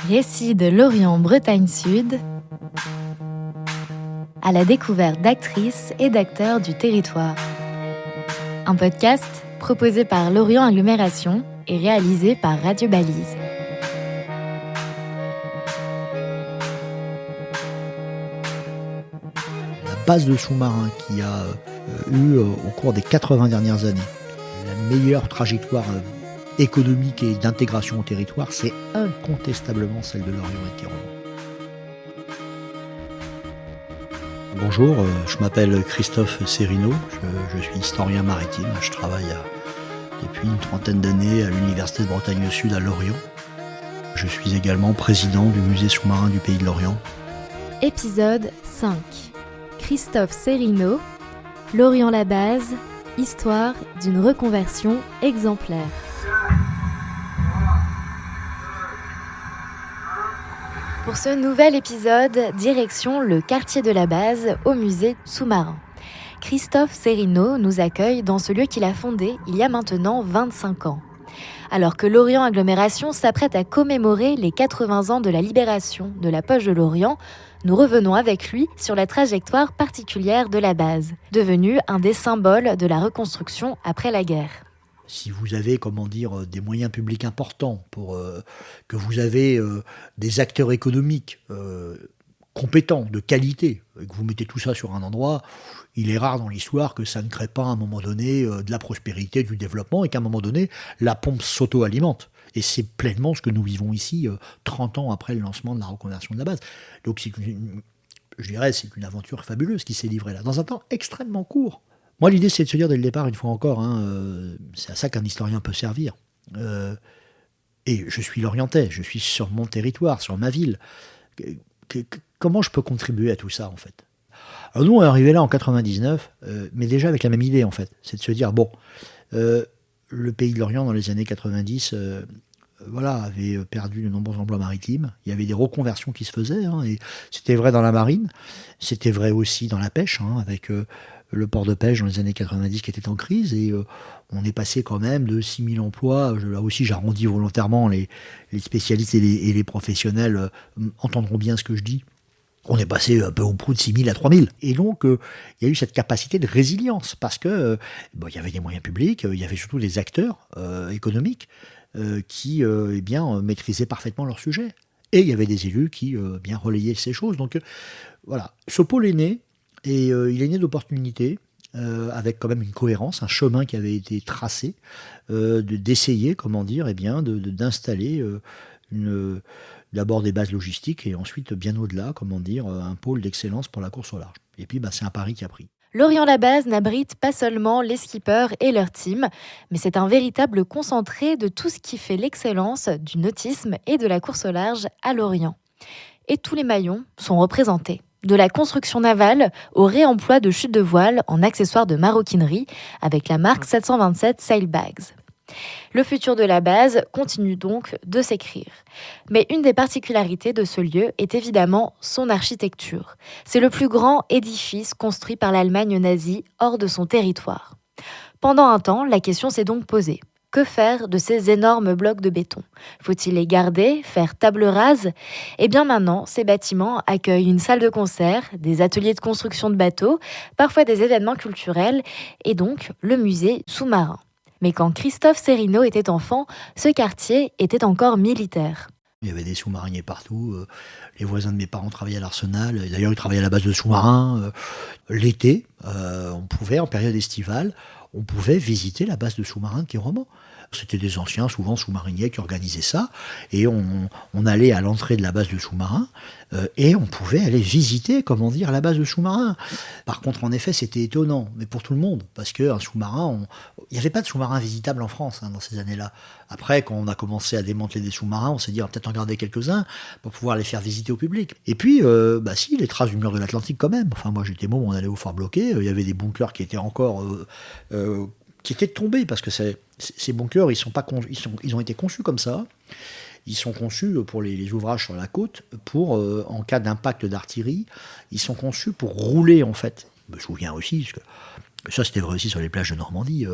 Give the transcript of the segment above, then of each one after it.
Récit de l'Orient-Bretagne Sud, à la découverte d'actrices et d'acteurs du territoire. Un podcast proposé par Lorient Agglomération et réalisé par Radio Balise. La base de sous-marins qui a eu au cours des 80 dernières années la meilleure trajectoire économique et d'intégration au territoire, c'est incontestablement celle de Lorient et Quiron. Bonjour, je m'appelle Christophe Serino, je suis historien maritime, je travaille depuis une trentaine d'années à l'Université de Bretagne Sud à Lorient. Je suis également président du musée sous-marin du Pays de Lorient. Épisode 5. Christophe Serino, Lorient-la-Base, histoire d'une reconversion exemplaire. Pour ce nouvel épisode, direction le quartier de la Base au musée sous-marin. Christophe Serino nous accueille dans ce lieu qu'il a fondé il y a maintenant 25 ans. Alors que Lorient Agglomération s'apprête à commémorer les 80 ans de la libération de la poche de Lorient, nous revenons avec lui sur la trajectoire particulière de la base, devenue un des symboles de la reconstruction après la guerre. Si vous avez, des moyens publics importants, que vous avez des acteurs économiques compétents, de qualité, et que vous mettez tout ça sur un endroit, il est rare dans l'histoire que ça ne crée pas à un moment donné de la prospérité, du développement, et qu'à un moment donné, la pompe s'auto-alimente. Et c'est pleinement ce que nous vivons ici, 30 ans après le lancement de la reconversion de la base. Donc c'est une aventure fabuleuse qui s'est livrée là, dans un temps extrêmement court. Moi, l'idée, c'est de se dire dès le départ, une fois encore, c'est à ça qu'un historien peut servir. Et je suis lorientais, je suis sur mon territoire, sur ma ville. Comment je peux contribuer à tout ça, en fait ? Alors nous, on est arrivé là en 99, mais déjà avec la même idée, en fait. C'est de se dire, le Pays de Lorient, dans les années 90, avait perdu de nombreux emplois maritimes. Il y avait des reconversions qui se faisaient, et c'était vrai dans la marine, c'était vrai aussi dans la pêche, avec le port de pêche dans les années 90 qui était en crise, et on est passé quand même de 6 000 emplois, là aussi j'arrondis volontairement, les spécialistes et les professionnels entendront bien ce que je dis. On est passé un peu au prou de 6 000 à 3 000. Et donc, il y a eu cette capacité de résilience, parce que il y avait des moyens publics, il y avait surtout des acteurs économiques qui maîtrisaient parfaitement leur sujet. Et il y avait des élus qui relayaient ces choses. Donc voilà, ce pôle est né, et il est né d'opportunités, avec quand même une cohérence, un chemin qui avait été tracé, d'essayer, d'installer d'abord des bases logistiques et ensuite, bien au-delà, un pôle d'excellence pour la course au large. Et puis, c'est un pari qui a pris. Lorient-la-Base n'abrite pas seulement les skippers et leur team, mais c'est un véritable concentré de tout ce qui fait l'excellence du nautisme et de la course au large à Lorient. Et tous les maillons sont représentés. De la construction navale au réemploi de chutes de voile en accessoires de maroquinerie avec la marque 727 Sailbags. Le futur de la base continue donc de s'écrire. Mais une des particularités de ce lieu est évidemment son architecture. C'est le plus grand édifice construit par l'Allemagne nazie hors de son territoire. Pendant un temps, la question s'est donc posée. Que faire de ces énormes blocs de béton ? Faut-il les garder, faire table rase ? Eh bien maintenant, ces bâtiments accueillent une salle de concert, des ateliers de construction de bateaux, parfois des événements culturels et donc le musée sous-marin. Mais quand Christophe Serino était enfant, ce quartier était encore militaire. Il y avait des sous-mariniers partout. Les voisins de mes parents travaillaient à l'Arsenal. D'ailleurs, ils travaillaient à la base de sous-marins. L'été, on pouvait, en période estivale, on pouvait visiter la base de sous-marins de Quiron. C'était des anciens, souvent sous-mariniers, qui organisaient ça. Et on allait à l'entrée de la base de sous-marins et on pouvait aller visiter, la base de sous-marins. Par contre, en effet, c'était étonnant, mais pour tout le monde, parce qu'un sous-marin, il n'y avait pas de sous-marin visitable en France dans ces années-là. Après, quand on a commencé à démanteler des sous-marins, on s'est dit, on va peut-être en garder quelques-uns pour pouvoir les faire visiter au public. Et puis, les traces du mur de l'Atlantique quand même. Enfin, moi, j'étais môme, on allait au fort bloqué, il y avait des bunkers qui étaient encore... qui étaient tombés, parce que ces bunkers, ils ont été conçus comme ça. Ils sont conçus pour les ouvrages sur la côte, en cas d'impact d'artillerie, ils sont conçus pour rouler, en fait. Je me souviens aussi, parce que Ça, c'était vrai aussi sur les plages de Normandie.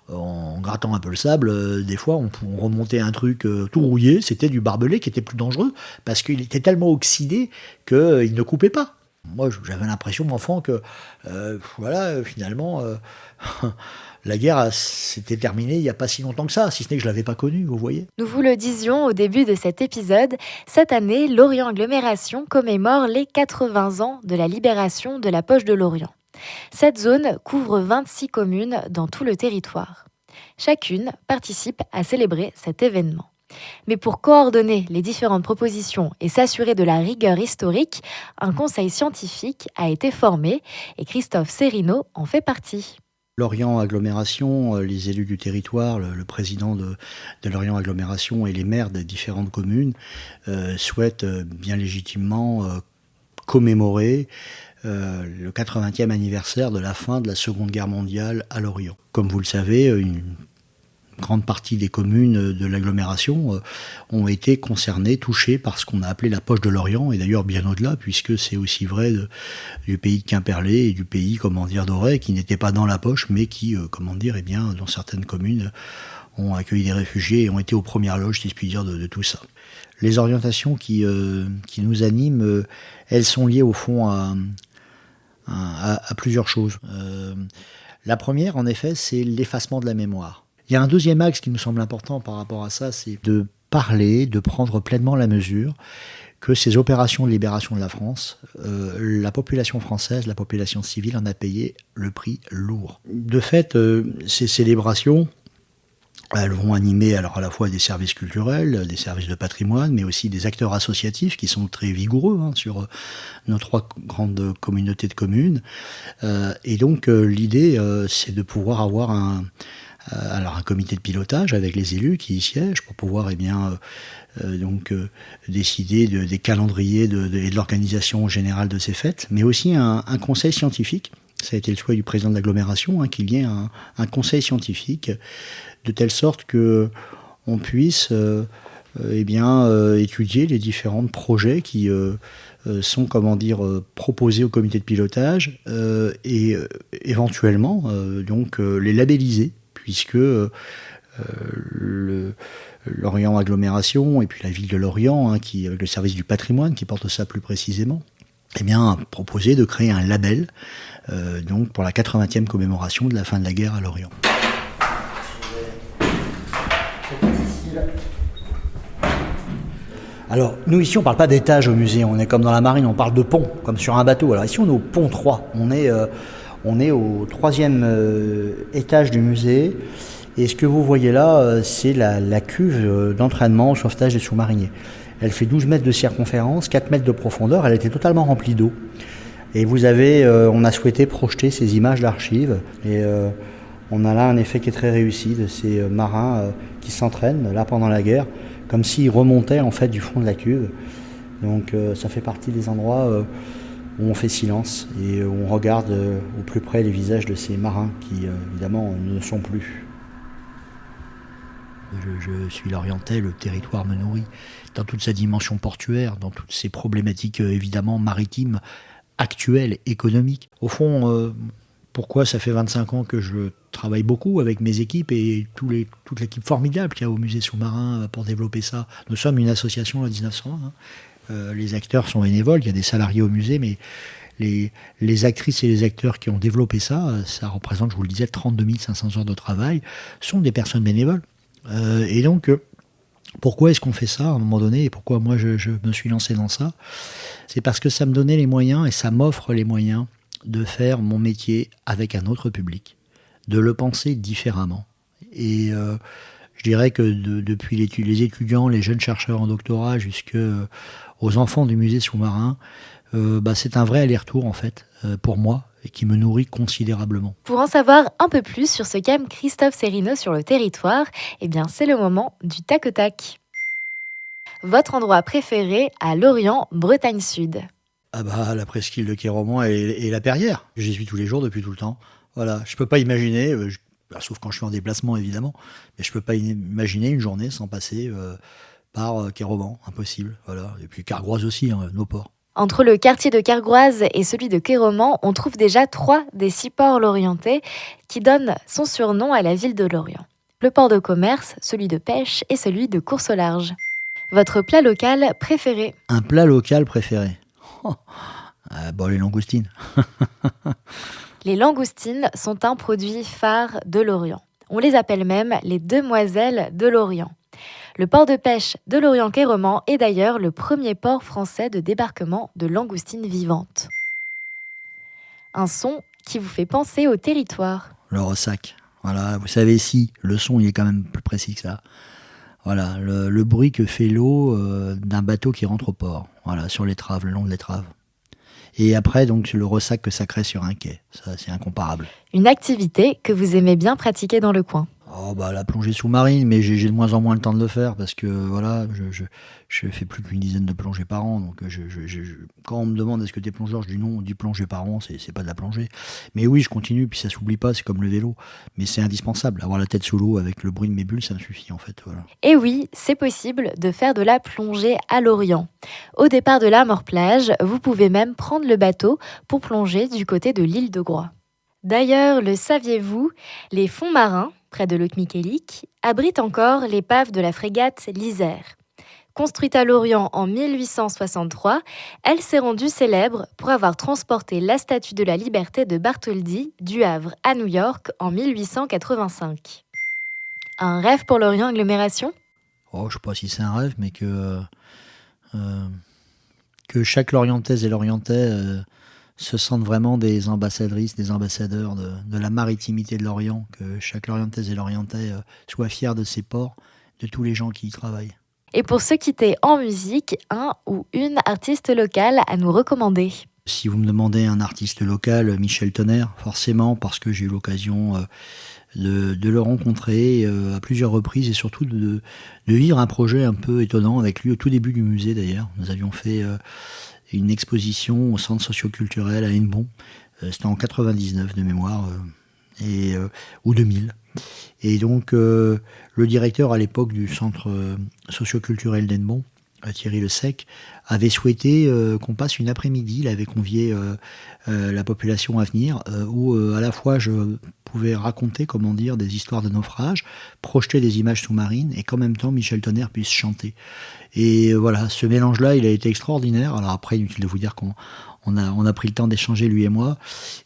En grattant un peu le sable, des fois, on remontait un truc tout rouillé. C'était du barbelé qui était plus dangereux parce qu'il était tellement oxydé qu'il ne coupait pas. Moi, j'avais l'impression, enfant, que finalement, la guerre s'était terminée il n'y a pas si longtemps que ça, si ce n'est que je ne l'avais pas connue, vous voyez. Nous vous le disions au début de cet épisode, cette année, Lorient Agglomération commémore les 80 ans de la libération de la poche de Lorient. Cette zone couvre 26 communes dans tout le territoire. Chacune participe à célébrer cet événement. Mais pour coordonner les différentes propositions et s'assurer de la rigueur historique, un conseil scientifique a été formé et Christophe Serino en fait partie. Lorient Agglomération, les élus du territoire, le président de Lorient Agglomération et les maires des différentes communes souhaitent bien légitimement commémorer le 80e anniversaire de la fin de la Seconde Guerre mondiale à Lorient. Comme vous le savez, une grande partie des communes de l'agglomération ont été concernées, touchées par ce qu'on a appelé la poche de Lorient, et d'ailleurs bien au-delà, puisque c'est aussi vrai du pays de Quimperlé et du pays, d'Auray, qui n'étaient pas dans la poche, mais qui, dans certaines communes, ont accueilli des réfugiés et ont été aux premières loges, si je puis dire, de tout ça. Les orientations qui nous animent, elles sont liées au fond à plusieurs choses. La première, en effet, c'est l'effacement de la mémoire. Il y a un deuxième axe qui nous semble important par rapport à ça, c'est de parler, de prendre pleinement la mesure que ces opérations de libération de la France, la population française, la population civile en a payé le prix lourd. De fait, ces célébrations, elles vont animer alors à la fois des services culturels, des services de patrimoine, mais aussi des acteurs associatifs qui sont très vigoureux sur nos 3 grandes communautés de communes. Et donc l'idée, c'est de pouvoir avoir un comité de pilotage avec les élus qui y siègent pour pouvoir décider des calendriers et de l'organisation générale de ces fêtes, mais aussi un conseil scientifique. Ça a été le souhait du président de l'agglomération, qu'il y ait un conseil scientifique de telle sorte que on puisse étudier les différents projets qui sont proposés au comité de pilotage et éventuellement les labelliser, puisque Lorient Agglomération et puis la ville de Lorient, avec le service du patrimoine qui porte ça plus précisément, proposé de créer un label pour la 80e commémoration de la fin de la guerre à Lorient. Alors, nous ici, on ne parle pas d'étage au musée, on est comme dans la marine, on parle de pont, comme sur un bateau. Alors ici, on est au pont 3, on est au 3e étage du musée, et ce que vous voyez là, c'est la cuve d'entraînement au sauvetage des sous-mariniers. Elle fait 12 mètres de circonférence, 4 mètres de profondeur, elle était totalement remplie d'eau. Et on a souhaité projeter ces images d'archives, et on a là un effet qui est très réussi de ces marins qui s'entraînent là pendant la guerre, comme s'ils remontaient en fait du fond de la cuve. Donc ça fait partie des endroits où on fait silence et où on regarde au plus près les visages de ces marins qui évidemment ne sont plus. Je suis lorientais, le territoire me nourrit dans toute sa dimension portuaire, dans toutes ces problématiques évidemment maritimes, actuelles, économiques. Au fond, pourquoi ça fait 25 ans que je travaille beaucoup avec mes équipes et toute l'équipe formidable qu'il y a au musée sous-marin pour développer ça. Nous sommes une association à 1920. Les acteurs sont bénévoles, il y a des salariés au musée, mais les actrices et les acteurs qui ont développé ça représente, je vous le disais, 32 500 heures de travail, sont des personnes bénévoles. Et donc, pourquoi est-ce qu'on fait ça à un moment donné et pourquoi moi je me suis lancé dans ça? C'est parce que ça me donnait les moyens et ça m'offre les moyens de faire mon métier avec un autre public, de le penser différemment. Et je dirais que depuis les étudiants, les jeunes chercheurs en doctorat jusqu'aux enfants du musée sous-marin, c'est un vrai aller-retour en fait pour moi et qui me nourrit considérablement. Pour en savoir un peu plus sur ce qu'aime Christophe Serino sur le territoire, c'est le moment du tac au tac. Votre endroit préféré à Lorient, Bretagne Sud? La presqu'île de Quiros et la Perrière. J'y suis tous les jours depuis tout le temps. Voilà, je peux pas imaginer, sauf quand je suis en déplacement évidemment, mais je peux pas imaginer une journée sans passer par Quiros, impossible. Voilà, et puis Cargroise aussi, nos ports. Entre le quartier de Cargroise et celui de Quéroman, on trouve déjà 3 des 6 ports lorientais qui donnent son surnom à la ville de Lorient. Le port de commerce, celui de pêche et celui de course au large. Votre plat local préféré? Un plat local préféré? Oh, les langoustines. Les langoustines sont un produit phare de Lorient. On les appelle même les demoiselles de Lorient. Le port de pêche de Lorient-Quéroman est d'ailleurs le premier port français de débarquement de langoustines vivantes. Un son qui vous fait penser au territoire. Le ressac. Voilà, vous savez si, le son il est quand même plus précis que ça. Voilà, le bruit que fait l'eau d'un bateau qui rentre au port. Voilà, sur l'étrave, le long de l'étrave. Et après, donc, le ressac que ça crée sur un quai. Ça, c'est incomparable. Une activité que vous aimez bien pratiquer dans le coin. Oh, la plongée sous-marine, mais j'ai de moins en moins le temps de le faire parce que voilà, je fais plus qu'une dizaine de plongées par an. Donc quand on me demande est-ce que tu es plongeur, je dis non, 10 plongées par an, c'est pas de la plongée. Mais oui, je continue, puis ça s'oublie pas, c'est comme le vélo. Mais c'est indispensable, avoir la tête sous l'eau avec le bruit de mes bulles, ça me suffit en fait. Voilà. Et oui, c'est possible de faire de la plongée à Lorient. Au départ de la Morplage, vous pouvez même prendre le bateau pour plonger du côté de l'île de Groix. D'ailleurs, le saviez-vous, les fonds marins, près de Locmiquélic, abritent encore l'épave de la frégate l'Isère. Construite à Lorient en 1863, elle s'est rendue célèbre pour avoir transporté la Statue de la Liberté de Bartholdi du Havre à New York en 1885. Un rêve pour Lorient Agglomération ? Oh, je ne sais pas si c'est un rêve, mais que chaque Lorientaise et Lorientais se sentent vraiment des ambassadrices, des ambassadeurs de la maritimité de Lorient, que chaque Lorientaise et Lorientais soit fier de ses ports, de tous les gens qui y travaillent. Et pour se quitter en musique, un ou une artiste locale à nous recommander. Si vous me demandez un artiste local, Michel Tonnerre, forcément, parce que j'ai eu l'occasion de le rencontrer à plusieurs reprises et surtout de vivre un projet un peu étonnant avec lui au tout début du musée d'ailleurs. Nous avions fait une exposition au centre socioculturel à Hennebont. C'était en 99 de mémoire, ou 2000. Et donc, le directeur à l'époque du centre socioculturel d'Hennebont, Thierry Le Sec, avait souhaité qu'on passe une après-midi. Il avait convié la population à venir, où à la fois je pouvais raconter, des histoires de naufrage, projeter des images sous-marines, et qu'en même temps Michel Tonnerre puisse chanter. Et voilà, ce mélange-là, il a été extraordinaire. Alors après, inutile de vous dire qu'on a pris le temps d'échanger, lui et moi.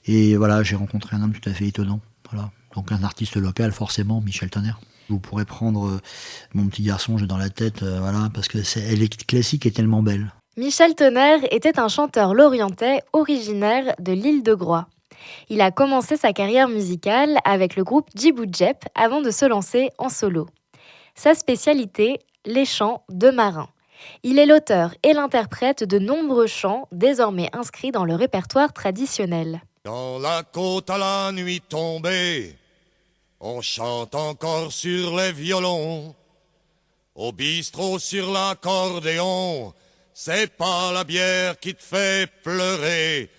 Et voilà, j'ai rencontré un homme tout à fait étonnant. Voilà. Donc un artiste local, forcément, Michel Tonnerre. Vous pourrez prendre Mon petit garçon, j'ai dans la tête, parce que elle est classique et tellement belle. Michel Tonnerre était un chanteur lorientais originaire de l'île de Groix. Il a commencé sa carrière musicale avec le groupe Djibou Djep avant de se lancer en solo. Sa spécialité, les chants de marins. Il est l'auteur et l'interprète de nombreux chants désormais inscrits dans le répertoire traditionnel. Dans la côte à la nuit tombée, on chante encore sur les violons. Au bistrot sur l'accordéon, c'est pas la bière qui te fait pleurer.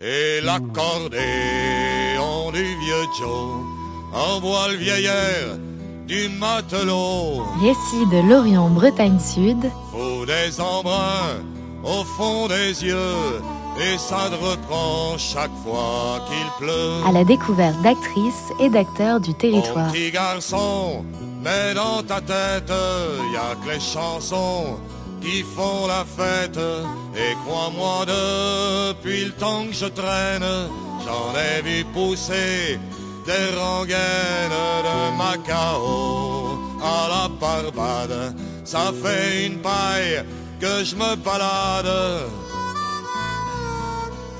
Et l'accordéon du vieux Joe envoie le vieillard du matelot. Récit de Lorient, Bretagne Sud. Faut des embruns au fond des yeux, et ça te reprend chaque fois qu'il pleut. À la découverte d'actrices et d'acteurs du territoire. Mon petit garçon, mais dans ta tête, y a que les chansons qui font la fête. Et crois-moi, depuis le temps que je traîne, j'en ai vu pousser des rengaines de Macao à la Barbade. Ça fait une paille que je me balade.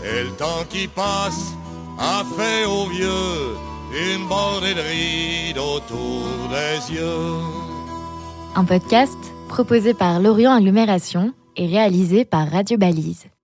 Et le temps qui passe a fait aux vieux une bordée de rides autour des yeux. Un podcast proposé par Lorient Agglomération et réalisé par Radio Balise.